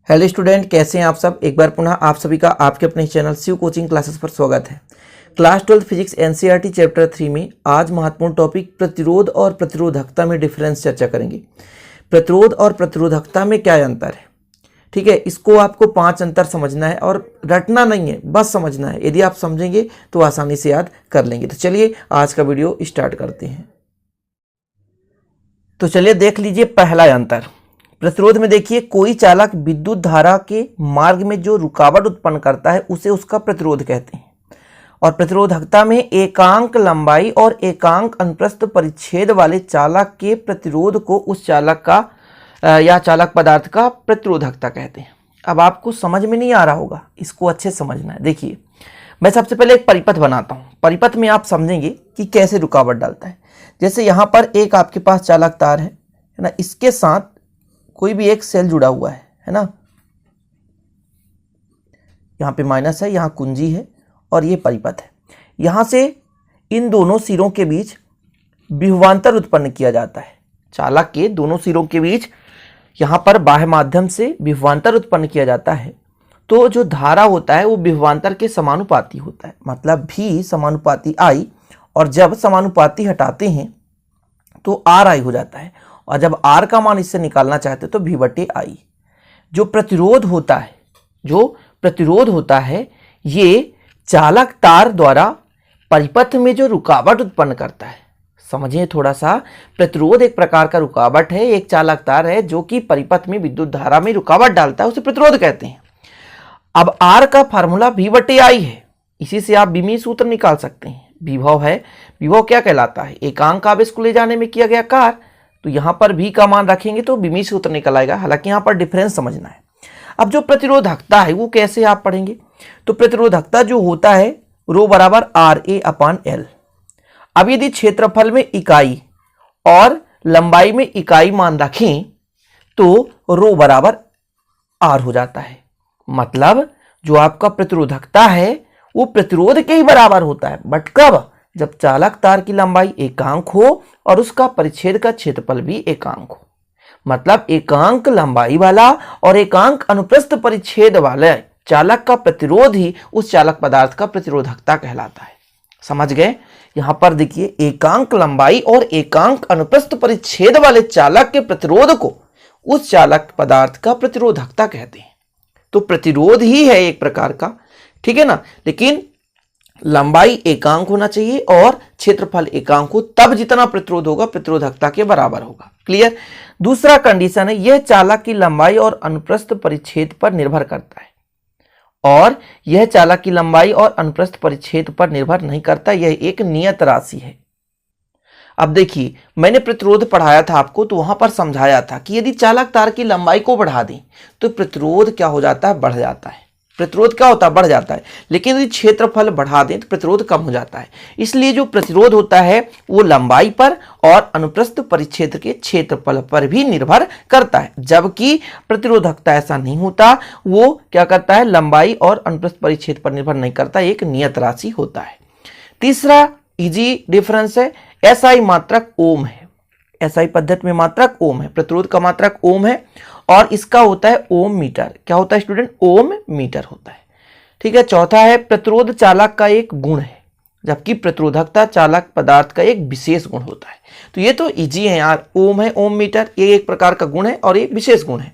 Hello student, कैसे हैं आप सब। एक बार पुनः आप सभी का आपके अपने चैनल शिव कोचिंग क्लासेस पर स्वागत है। क्लास 12 फिजिक्स एनसीईआरटी चैप्टर 3 में आज महत्वपूर्ण टॉपिक प्रतिरोध और प्रतिरोधकता में डिफरेंस चर्चा करेंगे। प्रतिरोध और प्रतिरोधकता में क्या अंतर है, ठीक है। इसको आपको 5 अंतर समझना है और रटना नहीं है, बस समझना है। यदि आप समझेंगे तो आसानी से याद कर लेंगे। तो चलिए आज का वीडियो स्टार्ट करते हैं। तो चलिए देख लीजिए पहला अंतर। प्रतिरोध में देखिए, कोई चालक विद्युत धारा के मार्ग में जो रुकावट उत्पन्न करता है उसे उसका प्रतिरोध कहते हैं। और प्रतिरोधकता में एकांक लंबाई और एकांक अनुप्रस्थ परिच्छेद वाले चालक के प्रतिरोध को उस चालक का या चालक पदार्थ का प्रतिरोधकता कहते हैं। अब आपको समझ में नहीं आ रहा होगा, इसको अच्छे समझना है। देखिए मैं सबसे पहले एक परिपथ बनाता हूँ। परिपथ में आप समझेंगे कि कैसे रुकावट डालता है। जैसे यहाँ पर एक आपके पास चालक तार है ना, इसके साथ कोई भी एक सेल जुड़ा हुआ है ना। यहाँ पे माइनस है, यहाँ कुंजी है और ये परिपथ है। यहाँ से इन दोनों सिरों के बीच विभवांतर उत्पन्न किया जाता है। चालक के दोनों सिरों के बीच यहाँ पर बाह्य माध्यम से विभवांतर उत्पन्न किया जाता है। तो जो धारा होता है वो विभवांतर के समानुपाती होता है, मतलब भी समानुपाती आई। और जब समानुपाती हटाते हैं तो आर आई हो जाता है। और जब R का मान इससे निकालना चाहते तो V/I। जो प्रतिरोध होता है ये चालक तार द्वारा परिपथ में जो रुकावट उत्पन्न करता है। समझिए थोड़ा सा, प्रतिरोध एक प्रकार का रुकावट है, एक चालक तार है जो कि परिपथ में विद्युत धारा में रुकावट डालता है, उसे प्रतिरोध कहते हैं। अब R का फार्मूला V/I है, इसी से आप विमीय सूत्र निकाल सकते हैं। विभव है, विभव क्या कहलाता है, एकांक आवेश को ले जाने में किया गया कार्य। तो यहां पर V का मान रखेंगे तो विमीय सूत्र निकल आएगा। हालांकि यहां पर डिफरेंस समझना है। अब जो प्रतिरोधकता है वो कैसे आप पढ़ेंगे, तो प्रतिरोधकता जो होता है रो बराबर RA/L। अब यदि क्षेत्रफल में इकाई और लंबाई में इकाई मान रखें तो रो बराबर R हो जाता है। मतलब जो आपका प्रतिरोधकता है वो प्रतिरोध के ही बराबर होता है, बट कब, जब चालक तार की लंबाई एकांक हो और उसका परिच्छेद का क्षेत्रफल भी एकांक हो। मतलब एकांक लंबाई वाला और एकांक अनुप्रस्थ परिच्छेद वाले चालक का प्रतिरोध ही उस चालक पदार्थ का प्रतिरोधकता कहलाता है। समझ गए। यहां पर देखिए, एकांक लंबाई और एकांक अनुप्रस्थ परिच्छेद वाले चालक के प्रतिरोध को उस चालक पदार्थ का प्रतिरोधकता कहते हैं। तो प्रतिरोध ही है एक प्रकार का, ठीक है ना। लेकिन लंबाई एकांक होना चाहिए और क्षेत्रफल एकांक हो, तब जितना प्रतिरोध होगा प्रतिरोधकता के बराबर होगा। क्लियर। दूसरा कंडीशन है, यह चालक की लंबाई और अनुप्रस्थ परिच्छेद पर निर्भर करता है, और यह चालक की लंबाई और अनुप्रस्थ परिच्छेद पर निर्भर नहीं करता, यह एक नियत राशि है। अब देखिए, मैंने प्रतिरोध पढ़ाया था आपको, तो वहां पर समझाया था कि यदि चालक तार की लंबाई को बढ़ा दें तो प्रतिरोध क्या हो जाता है, बढ़ जाता है। प्रतिरोध क्या होता है, बढ़ जाता है। लेकिन यदि क्षेत्रफल बढ़ा दें तो प्रतिरोध कम हो जाता है। इसलिए जो प्रतिरोध होता है वो लंबाई पर और अनुप्रस्थ परिच्छेद के क्षेत्रफल पर भी निर्भर करता है, जबकि प्रतिरोधकता ऐसा नहीं होता। वो क्या करता है, लंबाई और अनुप्रस्थ परिच्छेद पर निर्भर नहीं करता, एक नियत राशि होता है। तीसरा इजी डिफरेंस है, SI मात्रक ओम है। SI पद्धति में मात्रक ओम है, प्रतिरोध का मात्रक ओम है और इसका होता है ओम मीटर। क्या होता है स्टूडेंट, ओम मीटर होता है, ठीक है। चौथा है, प्रतिरोध चालक का एक गुण है, जबकि प्रतिरोधकता चालक पदार्थ का एक विशेष गुण होता है। तो ये तो इजी है यार, ओम है, ओम मीटर, ये एक प्रकार का गुण है और ये विशेष गुण है।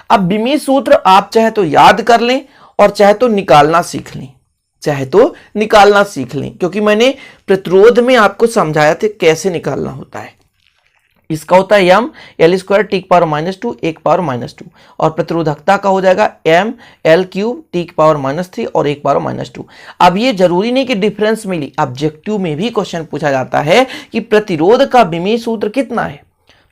अब विमीय सूत्र आप चाहे तो याद कर लें और चाहे तो निकालना सीख लें, क्योंकि मैंने प्रतिरोध में आपको समझाया था कैसे निकालना होता है। इसका होता है m L² T⁻⁻2 1⁻⁻2 और प्रतिरोधकता का हो जाएगा m L³ T⁻⁻3 और 1⁻⁻2। अब ये जरूरी नहीं कि डिफरेंस मिली, ऑब्जेक्टिव में भी क्वेश्चन पूछा जाता है कि प्रतिरोध का विमीय सूत्र कितना है,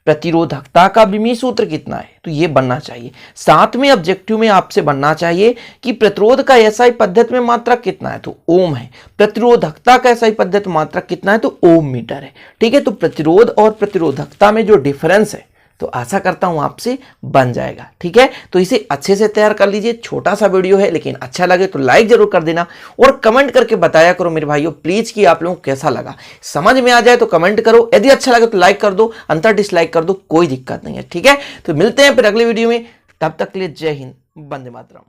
प्रतिरोधकता का विमीय सूत्र कितना है, तो ये बनना चाहिए। साथ में ऑब्जेक्टिव में आपसे बनना चाहिए कि प्रतिरोध का SI पद्धति में मात्रक कितना है, तो ओम है। प्रतिरोधकता का SI पद्धति मात्रक कितना है, तो ओम मीटर है, ठीक है। तो प्रतिरोध और प्रतिरोधकता में जो डिफरेंस है तो आशा करता हूं आपसे बन जाएगा, ठीक है। तो इसे अच्छे से तैयार कर लीजिए। छोटा सा वीडियो है, लेकिन अच्छा लगे तो लाइक जरूर कर देना और कमेंट करके बताया करो मेरे भाइयों प्लीज कि आप लोगों को कैसा लगा। समझ में आ जाए तो कमेंट करो, यदि अच्छा लगे तो लाइक कर दो, अंतर डिसलाइक कर दो, कोई दिक्कत नहीं है, ठीक है। तो मिलते हैं फिर अगले वीडियो में। तब तक के लिए जय हिंद, वंदे मातरम।